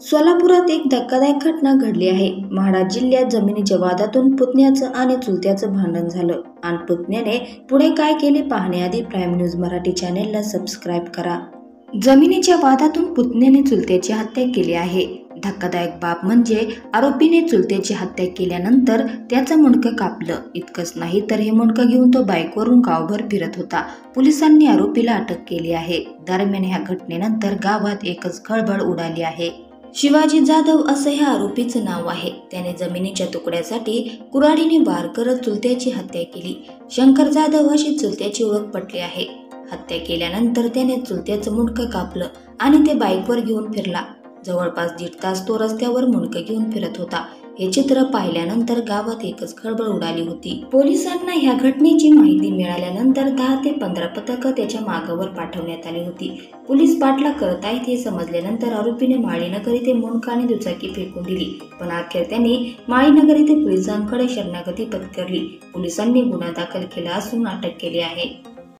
सोलापुरात एक धक्कादायक घटना घडली आहे। म्हाडा जिल्ह्यात जमिनीच्या वादातून पुतण्याचं आणि चुलत्याचं भांडण झालं आणि पुतण्याने पुढे काय केले पाहण्याआधी प्राईम न्यूज मराठी चॅनेलला सबस्क्राईब करा। जमिनीच्या वादातून पुतण्याने चुलत्याची हत्या केली आहे। धक्कादायक बाब म्हणजे आरोपीने चुलत्याची हत्या केल्यानंतर त्याचं मुंडकं कापलं। इतकंच नाही तर हे मुंडकं घेऊन तो बाईकवरून गावभर फिरत होता। पोलिसांनी आरोपीला अटक केली आहे। दरम्यान ह्या घटनेनंतर गावात एकच खळबळ उडाली आहे। शिवाजी जाधव असं ह्या आरोपीचं नाव आहे। त्याने जमिनीच्या तुकड्यासाठी कुऱ्हाडीने वार करत चुलत्याची हत्या केली। शंकर जाधव अशी चुलत्याची ओळख पटली आहे। हत्या केल्यानंतर त्याने चुलत्याचं मुंडकं कापलं आणि ते बाईकवर घेऊन फिरला। जवळपास 1.5 तास तो रस्त्यावर मुंडकं घेऊन फिरत होता। हे चित्र पाहिल्यानंतर गावात एकच खळबळ उडाली होती। पोलिसांना ह्या घटनेची माहिती मिळाल्यानंतर 10 ते 15 पथकं त्याच्या मागावर पाठवण्यात आली होती। पोलीस पाठलाग करत आहेत हे समजल्यानंतर आरोपीने माळीनगर येथे मुंडकं आणि दुचाकी फेकून दिली, पण अखेर त्यांनी माळीनगर येथे पोलिसांकडे शरणागती पत्करली। पोलिसांनी गुन्हा दाखल केला असून अटक केली आहे।